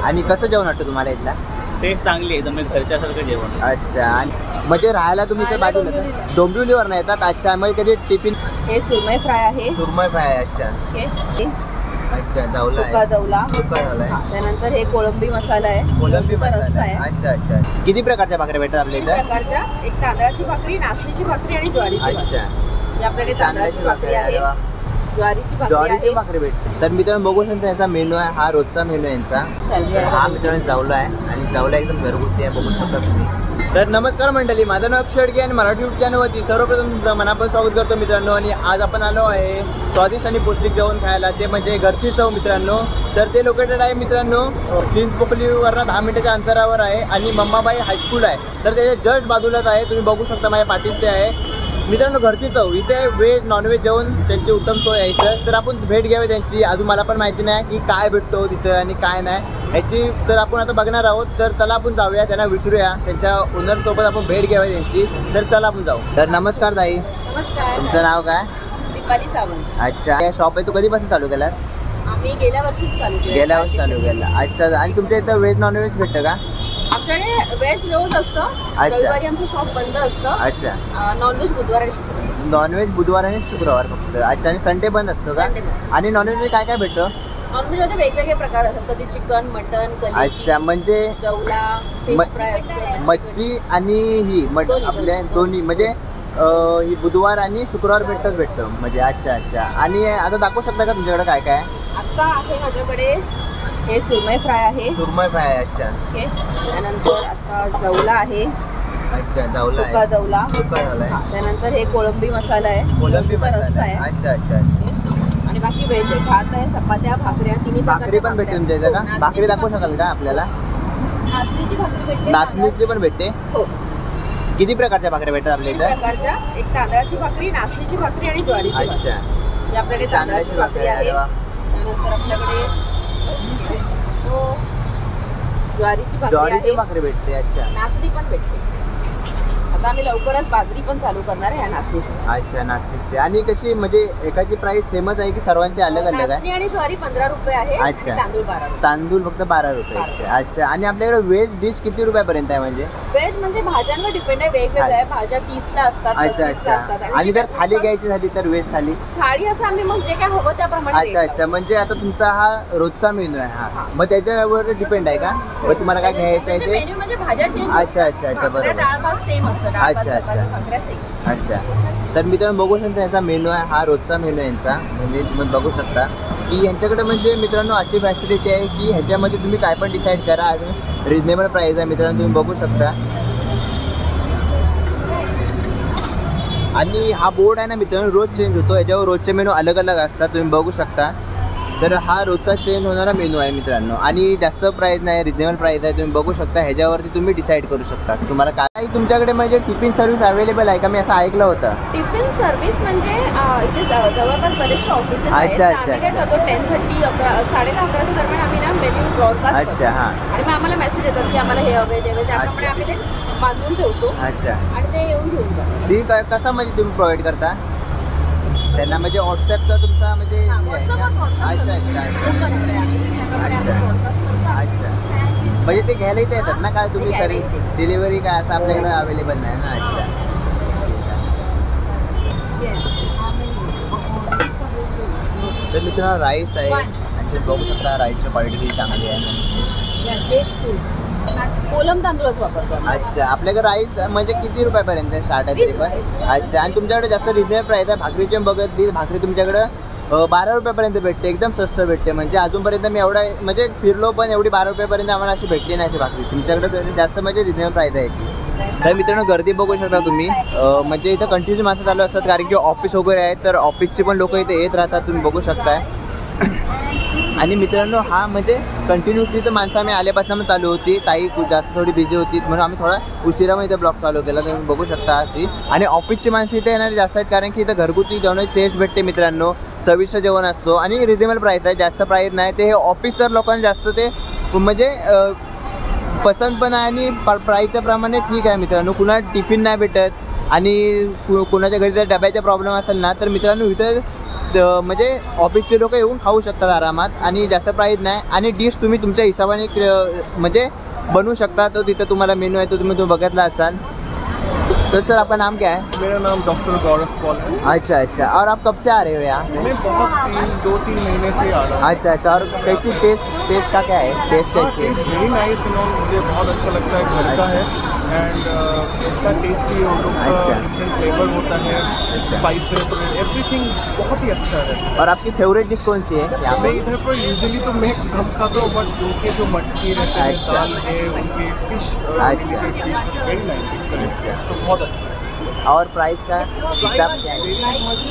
आणि कसं जेवण वाटतं तुम्हाला इथला? टेस्ट चांगली आहे एकदम घरच्यासारखं जेवण. अच्छा, आणि म्हणजे राहायला तुम्ही तर बाजूला डोंबिवलीवर नाही येतात? अच्छा, मग कधी टिफिन? हे सुरमई फ्राय आहे. सुरमई फ्राय आहे. अच्छा ओके. अच्छा, जावला सुका जवला. सुका जवला. त्यानंतर हे कोळंबी मसाला आहे. कोलंबी रस्सा आहे. अच्छा अच्छा. किती प्रकारच्या भाकऱ्या भेटतात आपल्या तीन इथं? प्रकारच्या, एक तांदळाची भाकरी, नाचणीची भाकरी आणि ज्वारीची भाकरी. अच्छा, ही आपल्याकडे तांदळाची भाकरी आहे, ज्वारीची भाकरी ज्वारीची आहे. भाकरी भेटते. तर मित्रांनो बघू शकता याचा मेनू आहे, हा रोजचा मेनू आहे यांचा. हा मित्रांनो जावला आहे आणि जावला एकदम घरगुती आहे, बघू शकता तुम्ही. तर नमस्कार मंडळी, माझं नाव अक्षय आणि मराठी यूट्यूब चॅनलवरती सर्वप्रथम तुमचं मनापासून स्वागत करतो मित्रांनो. आणि आज आपण आलो आहे स्वादिष्ट आणि पौष्टिक जेवण खायला, ते म्हणजे घरची चव मित्रांनो. तर ते लोकेटेड आहे मित्रांनो चिंचपोकलीवरनं 10 मिनिटाच्या अंतरावर आहे आणि मम्माबाई हायस्कूल आहे. तर त्याच्या जस्ट बाजूलाच आहे, तुम्ही बघू शकता माझ्या पाठीत ते आहे मित्रांनो. घरची चव, इथे व्हेज नॉनव्हेज जेवण त्यांची उत्तम सोय आहे इथं. तर आपण भेट घ्यावी त्यांची. अजून मला पण माहिती नाही की काय भेटतो तिथं आणि काय नाही ह्याची, तर आपण आता बघणार आहोत. तर चला आपण जाऊया, त्यांना विचारूया, त्यांच्या ओनरसोबत आपण भेट घ्यावी त्यांची. तर चला आपण जाऊ. तर नमस्कार ताई. नमस्कार. तुमचं नाव काय? दीपाली सावंत. अच्छा, हे शॉप आहे, तू कधीपासून चालू केलात? आम्ही गेल्या वर्षी चालू केलं. गेल्या वर्षी चालू केला. अच्छा, आणि तुमच्या इथं व्हेज नॉनव्हेज भेटतं का? आमच्याकडे व्हेज रोज असतं, रविवारी आमचं शॉप बंद असतं. अच्छा, नॉनव्हेज बुधवार आणि शुक्रवार. नॉनव्हेज बुधवार आणि शुक्रवार फक्त. अच्छा, आणि संडे बंद असतो का? संडे बंद. आणि नॉनव्हेज काय काय भेटतं? नॉनव्हेज मध्ये वेगवेगळे प्रकार असतात, कधी चिकन, मटन, अच्छा, म्हणजे जवला, फिश फ्राय असतं, मच्छी आणि ही आपल्या दोन्ही म्हणजे ही बुधवार आणि शुक्रवार भेटतं म्हणजे. अच्छा अच्छा. आणि आता दाखवू शकता का तुमच्याकडे काय काय? आता आहे माझ्याकडे हे सुरमई फ्राय आहे. सुरमई फ्राय आहे. अच्छा, ओके. त्यानंतर आता जवला आहे. अच्छा, जावला आहे. सुका जवला. सुका जवला आहे. त्यानंतर हे कोळंबी मसाला आहे. कोलंबी रस्सा मसाला आहे. अच्छा अच्छा. आणि बाकी व्हेज आहे, भात आहे, चपात्या, भाकऱ्या, तिन्ही भाकरी पण भेटते तुमच्या इथं का? भाकरी दाखवू शकाल का आपल्याला? नाचणीची भाकरी भेटते. नाचणीची पण भेटते. हो. किती प्रकारच्या भाकऱ्या भेटतात आपल्या तीन इथं? प्रकारच्या, एक तांदळाची भाकरी, नाचणीची भाकरी आणि ज्वारीची भाकरी. अच्छा, ही आपल्याकडे तांदळाची भाकरी आहे. त्यानंतर आपल्याकडे ज्वारीची ज्वारीची भाकरी भेटते. अच्छा, नाचणी पण भेटते. आता आम्ही लवकरच बाजरी पण चालू करणार आहे, नाचणीची. अच्छा, नाचणीची. आणि कशी म्हणजे एकाची प्राइस सेमच आहे की सर्वांची अलग अलग आहे? नाचणी आणि ज्वारी 15 रुपये आहे. अच्छा. आणि तांदूळ 12 रुपये. तांदूळ फक्त 12 रुपये. अच्छा, आणि आपल्याकडे व्हेज डिश किती रुपयापर्यंत आहे म्हणजे? व्हेज म्हणजे भाज्यांवर डिपेंड आहे, वेगवेगळ्या आहे. भाज्या 30 ला असतात, अच्छा 35 ला अच्छा. असतात. आणि जर थाली घ्यायची झाली तर व्हेज थाली? थाळी असं आम्ही मग जे काय हवं त्याप्रमाणे अच्छा अच्छा. म्हणजे आता तुमचा हा रोजचा मेनू आहे हा, मग त्याच्यावर डिपेंड आहे का? मग तुम्हाला काय घ्यायचं आहे ते? मेन्यू म्हणजे भाज्या चेंज. अच्छा अच्छा अच्छा, बरोबर. डाळ भात सेम असतं. डाळ भात, अच्छा, चपाती, अच्छा. भाकऱ्या सेम. अच्छा. तर मित्रांनो बघू शकता यांचा मेनू आहे, हा रोजचा मेनू आहे यांचा. म्हणजे तुम्ही बघू शकता की यांच्याकडे म्हणजे मित्रांनो अशी फॅसिलिटी आहे की ह्याच्यामध्ये तुम्ही काय पण डिसाईड करा. रिजनेबल प्राईस आहे मित्रांनो, तुम्ही बघू शकता. आणि हा बोर्ड आहे ना मित्रांनो, रोज चेंज होतो. याच्यावर रोजचे मेनू अलग अलग असतात, तुम्ही बघू शकता. तर हा रोजचा चेंज होणारा मेनू आहे मित्रांनो. आणि जास्त प्राईस नाही, रिजनेबल प्राईस आहे, तुम्ही बघू शकता. ह्याच्यावरती तुम्ही डिसाईड करू शकता तुम्हाला काय. तुमच्याकडे म्हणजे टिफिन सर्व्हिस अवेलेबल आहे का? मी असं ऐकलं होतं. टिफिन सर्व्हिस म्हणजे इथे जवळपास बरेचसे ऑफिसेस आहेत. अच्छा, अच्छा. आम्ही काय करतो 10:30 11:30 11च्या दरम्यान आम्ही ना मेन्यू ब्रॉडकास्ट करतो. अच्छा, हां. आणि मग आम्हाला मेसेज येतात की आम्हाला हे हवे ते हवे, त्याप्रमाणे आम्ही ते बांधून ठेवतो. अच्छा, आणि ते येऊन घेऊन जातात. ती कसं म्हणजे तुम्ही प्रोव्हाइड करता त्यांना? म्हणजे व्हॉट्सॲपचा तुमचा म्हणजे हे आहे का? अच्छा अच्छा अच्छा. म्हणजे ते घ्यायला इथे येतात ना काय? तुम्ही सर डिलिव्हरी काय असं आपल्याकडे अवेलेबल नाही ना? अच्छा. तर मित्रांनो राईस आहे आणि ते बघू शकता राईसची क्वालिटी किती चांगली आहे. कोलम तांदूळच वापरतो. अच्छा, आपल्याकडे राईस म्हणजे किती रुपयापर्यंत स्टार्ट आहे तरी पण? अच्छा. आणि तुमच्याकडे जास्त रिजनेबल प्राईस आहे. भाकरीची बघत ती भाकरी तुमच्याकडं 12 रुपयापर्यंत भेटते, एकदम स्वस्त भेटते. म्हणजे अजूनपर्यंत मी एवढा म्हणजे फिरलो पण एवढी 12 रुपयापर्यंत आम्हाला अशी भेटली नाही अशी भाकरी. तुमच्याकडे जास्त म्हणजे रिजनेबल प्राईस आहे याची. तर मित्रांनो गर्दी बघू शकता तुम्ही. म्हणजे इथं कंटिन्यू माणसं चालू असतात कारण की ऑफिस वगैरे आहे, तर ऑफिसचे पण लोक इथे येत राहतात, तुम्ही बघू शकताय. आणि मित्रांनो हा म्हणजे कंटिन्युअसली तर माणसं आम्ही आल्यापासून चालू होती. ताई जास्त थोडी बिझी होती म्हणून आम्ही थोडा उशिरा मग इथं ब्लॉग चालू केला, तुम्ही बघू शकता अशी. आणि ऑफिसची माणसं इथे येणारी जास्त आहेत कारण की इथं घरगुती जेवणाची टेस्ट भेटते मित्रांनो. चविष्ट जेवण असतो आणि रिजनेबल प्राईस आहे, जास्त प्राईस नाही. ते हे ऑफिसर लोकांना जास्त ते म्हणजे पसंत पण आहे आणि प्राईसच्या प्रमाणे ठीक आहे मित्रांनो. कुणाला टिफिन नाही भेटत आणि कुणाच्या घरी जर डब्याचा प्रॉब्लेम असेल ना तर मित्रांनो इथं म्हणजे ऑफिसचे लोक येऊन खाऊ शकतात आरामात आणि जास्त प्राईस नाही आणि डिश तुम्ही तुमच्या हिशोबाने म्हणजे बनवू शकता. तो तिथं तुम्हाला मेनू आहे तो तुम्ही बघितला असाल. तो सर आपका नाम क्या है? मेरा नाम डॉक्टर गौरव पॉल है. अच्छा अच्छा. और आप कब से आ रहे हो यहाँ? मैं बहुत 2-3 महीने से आ रहा हूँ. अच्छा अच्छा. और कैसी टेस्ट का क्या है? टेस्ट कैसी है? वेरी नाइस मुझे बहुत अच्छा लगता है. घर का है एंड इतना टेस्टी और लोग का अच्छा. डिफरेंट फ्लेवर होता है. स्पाइसेस एवरीथिंग बहुत ही अच्छा है. और आपकी फेवरेट डिश कौन सी है यहाँ मैं पे? इधर पर यूजुअली तो मैं कम खाता हूँ बट उनके जो मटकी रहते हैं अच्छा. दाल है उनके फिश अच्छा. Very nice. तो बहुत अच्छा है. और प्राइस का हिसाब क्या है? Very much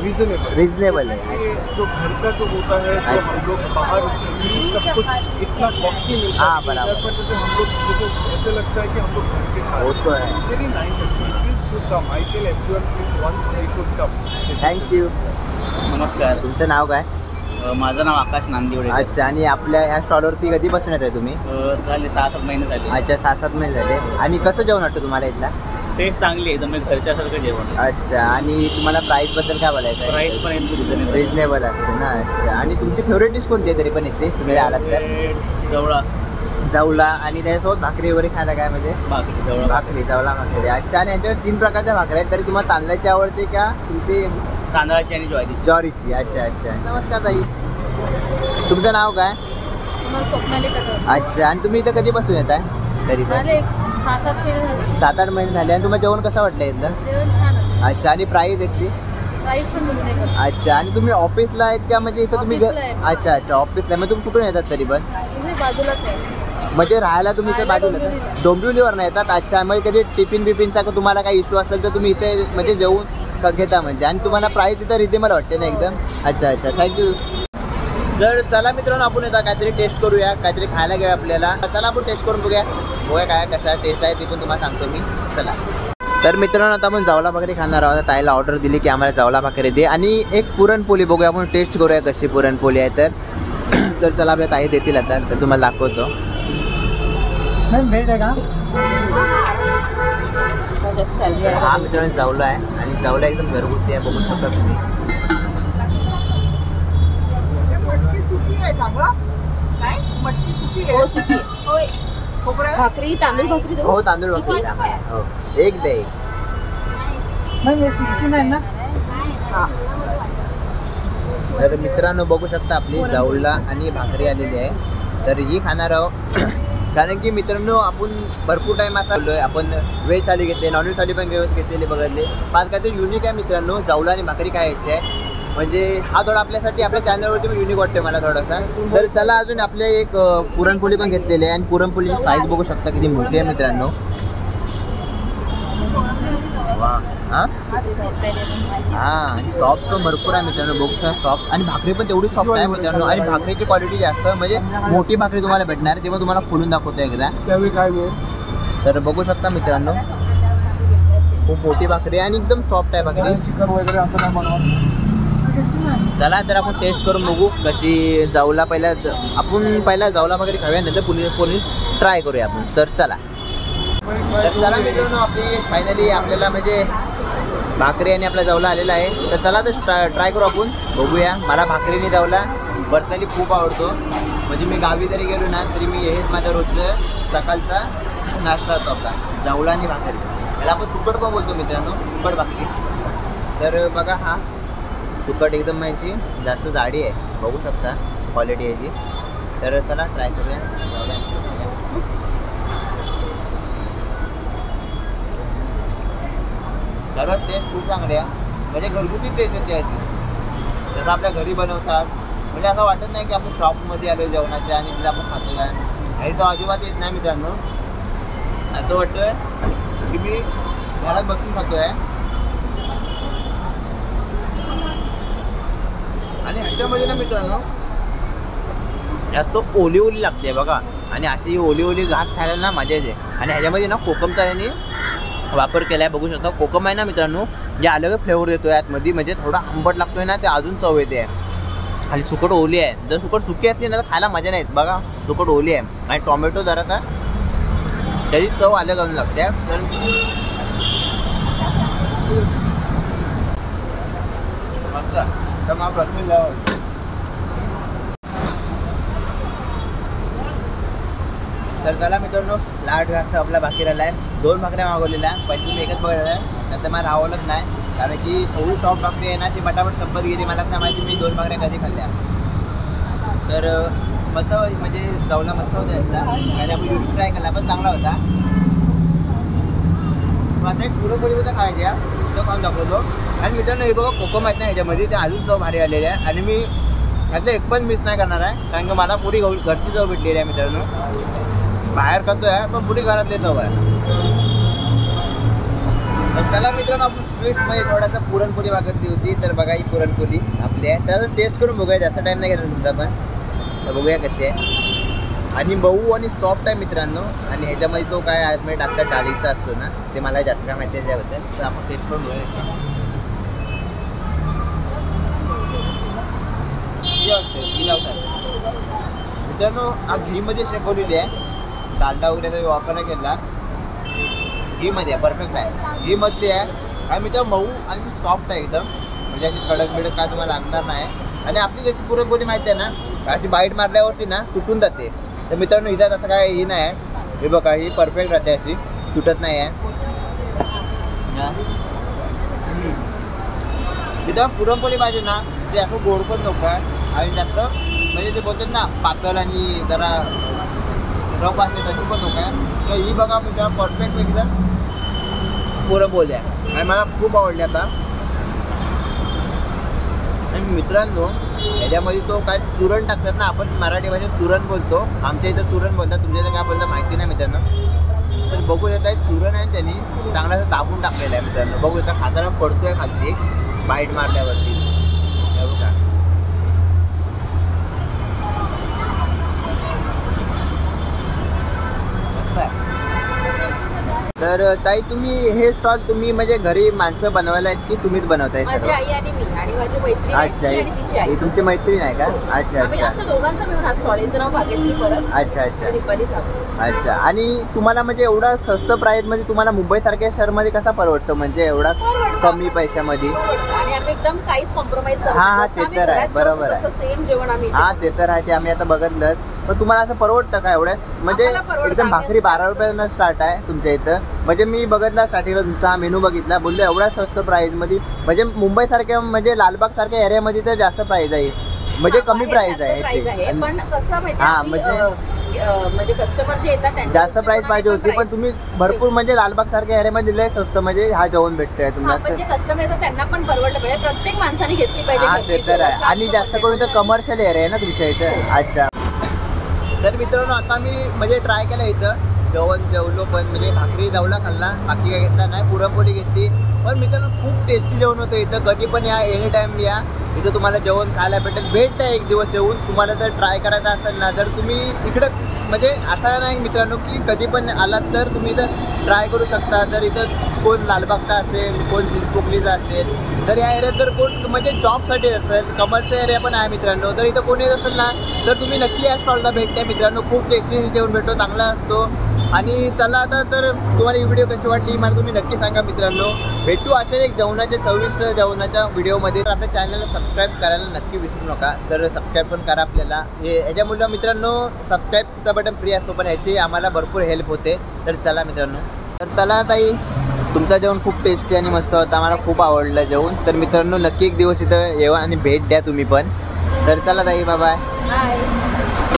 reasonable. रिजनेबल है. ये जो घर का जो होता है जो अच्छा. हम लोग बाहर सब कुछ इतना कॉस्टली मिलता हाँ, है बराबर. इधर पर जैसे हम लोग जैसे ऐसे लगता है कि हम लोग घर के खा वो रहे तो है. हैं. Very nice actually. Please do come. I tell everyone please once they should come. Thank you. नमस्कार. तुमचं नाव काय? माझं नाव आकाश नांदिवडे. अच्छा. आणि आपल्या ह्या स्टॉलवरती कधीपासून येत आहे तुम्ही? झाले 6-7 महिने झाले. अच्छा 6-7 महिने झाले. आणि कसं जेवण वाटतं तुम्हाला इथला? टेस्ट चांगली आहे एकदम घरच्यासारखं जेवण. अच्छा. आणि तुम्हाला प्राईसबद्दल काय बोलायचं आहे? प्राईस पण एकदम रिझनेबल. रिजनेबल असते ना. अच्छा. आणि तुमची फेवरेट डिश कोणती आहे तरी पण इथे तुम्ही आलात तर? जवळा जवला आणि त्याच्यासोबत भाकरी वगैरे खायला काय म्हणजे? भाकरी जवळा भाकरी जवला भाकरी. अच्छा. आणि यांच्याकडे 3 प्रकारच्या भाकऱ्या आहेत. तरी तुम्हाला तांदळाची आवडते का तुमची तांदळाची आणि ज्वारी. ज्वारीची? अच्छा अच्छा. नमस्कार ताई. तुमचं नाव काय? स्वप्नाली कदम. अच्छा. आणि तुम्ही इथं कधीपासून येत आहे तरी पण? 6-7 महिने झाले. 7-8 महिने झाले. आणि तुम्हाला जेवण कसं वाटलं इथलं? जेवण छान असतं. अच्छा. आणि प्राईस याची? प्राईस पण रिजनेबल. अच्छा. आणि तुम्ही ऑफिसला आहेत का म्हणजे इथं तुम्ही ऑफिसला आहे. अच्छा अच्छा ऑफिसला. मग तुम्ही कुठून येतात तरी पण? इथे बाजूलाच आहे. म्हणजे राहायला तुम्ही इथे राहायला बाजूला डोंबिवलीला. डोंबिवलीवरनं येतात? अच्छा. मग कधी टिफिन बिफिनचा का तुम्हाला काही इश्यू असेल तर तुम्ही इथे म्हणजे जेवून घेता म्हणजे. आणि तुम्हाला प्राईस इथं रिजनेबल वाटते ना एकदम? अच्छा अच्छा. थँक्यू. जर चला मित्रांनो आपण येतात काहीतरी टेस्ट करूया काहीतरी खायला घेऊया आपल्याला. चला आपण टेस्ट करून बघूया काय कसा टेस्ट आहे ते पण तुम्हाला सांगतो मी. चला. तर मित्रांनो आता आपण जवला भाकरी खाणार आहोत. ताईला ऑर्डर दिली की आम्हाला जवला भाकरी दे आणि एक पुरणपोळी बघूया आपण टेस्ट करूया कशी पुरणपोळी आहे तर. तर चला आपल्या ताई देतील आता तर तुम्हाला दाखवतो. व्हेज आहे का? हा मित्रांनो जवला आहे आणि जवला एकदम घरगुती आहे बघू शकता तुम्ही. हो सुकी. होय. भाकरी तांदूळ भाकरी देऊ? हो तांदूळ भाकरी हो. एक दे. तर मित्रांनो बघू शकता आपली जवला आणि भाकरी आलेली आहे. तर ही खाणार आहोत कारण की मित्रांनो आपण भरपूर टाईम आता बोललोय. आपण व्हेज थाली घेतली नॉनव्हेज थाली पण घेतलेली बघितले. पाच काय ते युनिक आहे मित्रांनो. जवला आणि भाकरी खायची आहे म्हणजे हा थोडा आपल्यासाठी आपल्या चॅनलवरती पण युनिक वाटतोय मला थोडासा. तर चला अजून आपले एक पुरणपोळी पण घेतलेली आहे आणि पुरणपोळीची साईज बघू शकता किती मोठी आहे मित्रांनो. वा. हां हां. आणि सॉफ्ट पण भरपूर आहे मित्रांनो बघू शकता. सॉफ्ट आणि भाकरी पण तेवढी सॉफ्ट आहे मित्रांनो. आणि भाकरीची क्वालिटी जास्त म्हणजे मोठी भाकरी तुम्हाला भेटणार तेव्हा तुम्हाला खोलून दाखवतो एकदा. तर बघू शकता मित्रांनो खूप मोठी भाकरी आहे आणि एकदम सॉफ्ट आहे भाकरी. चिकन वगैरे असं नाही बनवत. चला तर आपण टेस्ट करून बघू कशी जवला. आपण पहिला जवला भाकरी खाऊया नंतर पोलीस ट्राय करूया आपण. तर चला. तर चला मित्रांनो आपली फायनली आपल्याला म्हणजे भाकरी आणि आपला जवला आलेला आहे. तर चला तर ट्राय करू आपण बघूया. मला भाकरीने जवला पर्सनली खूप आवडतो. म्हणजे मी गावी जरी गेलो ना तरी मी हेच माझा रोजचं सकाळचा नाश्ता होतो आपला जवला आणि भाकरी. याला आपण सुकट पण बोलतो मित्रांनो. सुकट भाकरी. तर बघा हा सुकट एकदम याची जास्त जाडी आहे बघू शकता क्वालिटी याची. तर चला ट्राय करूया. खरं टेस्ट खूप चांगली आहे म्हणजे घरगुती टेस्ट येते याची. जसं आपल्या घरी बनवतात म्हणजे असं वाटत नाही की आपण शॉपमध्ये आलो जेवणाच्या आणि तिला आपण खातो काय. आणि तो अजिबात येत नाही मित्रांनो. असं वाटतंय की मी घरात बसून खातो आहे. आणि ह्याच्यामध्ये ना मित्रांनो जास्त ओली ओली लागते बघा. आणि अशी ओली ओली घास खायला ना मजा येते. आणि ह्याच्यामध्ये ना कोकमचा याने वापर केला आहे बघू शकता. कोकम आहे ना मित्रांनो जे अलग फ्लेवर देतो आहे आतमध्ये म्हणजे थोडा आंबट लागतोय ना ते अजून चव येते. आणि सुकट ओली आहे. जर सुकट सुकी असली ना तर खायला मजा नाही बघा. सुकट ओली आहे आणि टोमॅटो जरा का त्याची चव अलग अजून लागते. तर मस्त. तर मग बसून जावं. तर चला मित्रांनो, लाट वाजता आपला बाकी राहिला आहे. 2 भाकऱ्या मागवलेल्या, पण तुम्ही एकच बघत आहे. नंतर मला रावलंच नाही, कारण की एवढी सॉफ्ट भाकरी आहे ना, ती पटापट संपत गेली. मलाच नाही माहिती मी 2 भाकऱ्या कधी खाल्ल्या. तर मस्त म्हणजे जवला मस्त होता याचा, आणि आपण युट्यूब ट्राय केला पण चांगला होता. आता एक पुरणपोळी होता खायच्या, तो खाऊन दाखवतो. आणि मित्रांनो हे बघा कोको माहीत नाही ह्याच्यामध्ये, ते अजून चव भारी आलेली आहे. आणि मी ह्यातलं एक पण मिस नाही करणार आहे, कारण की मला पुरी घरची चव भेटलेली आहे मित्रांनो. बाहेर खातो आहे पण पुरी घरातली चव आहे. तर चला मित्रांनो, आपण स्वीट्समध्ये थोडासा पुरणपोळी मागितली होती. तर बघा ही पुरणपोळी आपली आहे, त्याचं टेस्ट करून बघूया. जास्त टाईम नाही घेणार तुमचा पण, तर बघूया कशी आहे. आणि मऊ आणि सॉफ्ट आहे मित्रांनो. आणि ह्याच्यामध्ये तो काय आतमध्ये टाकतात डाळीचा असतो ना, ते मला जास्त काय माहिती आहे त्याबद्दल. तर आपण टेस्ट करून बघूया याची वाटतं घी लावतात मित्रांनो. हा घीमध्ये शेकवलेली आहे, डालडा वगैरे वापर नाही केला. घीमध्ये आहे, परफेक्ट आहे. घीमधली आहे आणि मित्रांनो मऊ आणि सॉफ्ट आहे एकदम, म्हणजे अशी कडक बिडक काय तुम्हाला लागणार नाही. आणि आपली जशी पुरणपोळी माहिती आहे ना, अशी बाईट मारल्यावरती ना तुटून जाते. तर मित्रांनो हिच्यात असं काय ही नाही आहे. हे बघा ही परफेक्ट राहते, अशी तुटत नाही आहे. मित्रांनो पुरणपोळी पाहिजे ना, ते असं गोड पण नको आहे. आणि जास्त म्हणजे ते बोलतात ना पातळ आणि जरा रफ असते त्याची पण नको आहे. तर ही बघा मित्रांनो परफेक्ट एकदम पुरणपोळी आहे आणि मला खूप आवडली आता. आणि मित्रांनो ह्याच्यामध्ये तो काय चुरण टाकतात ना, आपण मराठीमध्ये चुरण बोलतो, आमच्या इथं चुरण बोलतात, तुमच्या इथं काय बोलतात माहिती नाही मित्रांनो. तर बघू शकता चुरण आहे त्यांनी चांगला असं दाबून टाकलेलं आहे मित्रांनो. बघू शकता खाताना पडतोय खालती बाईट मारल्यावरती. बघू का तर ताई तुम्ही हे स्टॉल तुम्ही म्हणजे घरी माणसं बनवायला आहेत की तुम्हीच बनवताय? माझी आई आणि मी आणि माझी मैत्रीण आहे, ती आणि तिची आई. तुमची मैत्रीण आहे का? अच्छा आम्ही अच्छा आमच्या दोघांचं मिळून हा स्टॉल, याचं नाव भाग्यश्री परब. अच्छा अच्छा दीपाली साबळे. अच्छा. आणि तुम्हाला म्हणजे एवढा स्वस्त प्राइस मध्ये तुम्हाला मुंबई सारख्या शहरमध्ये कसा परवडतो, म्हणजे एवढा कमी पैशामध्ये? आणि आम्ही एकदम काहीच कॉम्प्रोमाइज करत हा, नाही. ते जसं तर आहे, आम्ही बरोबर घरात आहे. जेवतो तसं सेम जेवण आम्ही इथे हा ते तर आहे, ते आम्ही आता बघितलंच. पण तुम्हाला असं परवडतं का एवढ्या? म्हणजे आम्हाला परवडतं. एकदम आम्ही भाकरी असं 12 रुपयानं स्टार्ट आहे तुमच्या इथं. म्हणजे मी बघितला स्टार्टिंगला तुमचा हा मेनू बघितला, बोललो एवढ्या स्वस्त प्राइस मध्ये, म्हणजे मुंबई सारख्या म्हणजे लालबाग सारख्या एरियामध्ये तर जास्त प्राइस आहे, म्हणजे कमी प्राइस आहे याची. पण कसं माहिती हा, म्हणजे कस्टमर जे येतात त्यांच्या जास्त प्राइस पाहिजे होती, पण तुम्ही भरपूर म्हणजे लालबाग सारख्या एरियामध्ये लय स्वस्त म्हणजे हा जेवण भेटतोय तुम्हाला. म्हणजे कस्टमर येतात त्यांना पण परवडलं पाहिजे, प्रत्येक माणसाने घेतली पाहिजे हा घरची ते तर चव. आहे. आणि जास्त करून तर कमर्शियल एरिया आहे ना तुमच्या इथं. अच्छा. तर मित्रांनो आता मी म्हणजे ट्राय केलं इथं जेवलो, पण म्हणजे भाकरी जेवला खाल्ला, बाकी काय घेतला नाही. पुरणपोळी घेतली, पण मित्रांनो खूप टेस्टी जेवण होतं इथं. कधी पण या, एनी टाईम या, इथं तुम्हाला जेवण खायला भेटेल. भेटतं एक दिवस येऊन. तुम्हाला जर ट्राय करायचं असेल ना, जर तुम्ही इकडं म्हणजे असं नाही मित्रांनो की कधी पण आलात तर तुम्ही इथं ट्राय करू शकता. जर इथं कोण लालबागचा असेल, कोण चिंचपोकलीचा असेल, तर या एरियात जर कोण म्हणजे जॉबसाठी असेल, कमर्शियल एरिया पण आहे मित्रांनो, तर इथं कोणी येत असेल ना, तर तुम्ही नक्की या स्टॉलला भेटते मित्रांनो. खूप टेस्टी जेवण भेटतो, चांगला असतो. आणि चला आता तर तुम्हाला ही व्हिडिओ कशी वाटली मला तुम्ही नक्की सांगा मित्रांनो. भेटू अशा एक जेवणाच्या चविष्ट जेवणाच्या व्हिडिओमध्ये. तर आपल्या चॅनलला सबस्क्राईब करायला नक्की विसरू नका. तर सबस्क्राईब पण करा आपल्याला. याच्यामुळे मित्रांनो सबस्क्राईबचा बटन फ्री असतो, पण ह्याची आम्हाला भरपूर हेल्प होते. तर चला मित्रांनो, तर चला ताई तुमचं जेवण खूप टेस्टी आणि मस्त होतं, आम्हाला खूप आवडलं जेवण. तर मित्रांनो नक्की एक दिवस इथं येवा आणि भेट द्या तुम्ही पण. तर चला ताई, बाय बाय. बाय.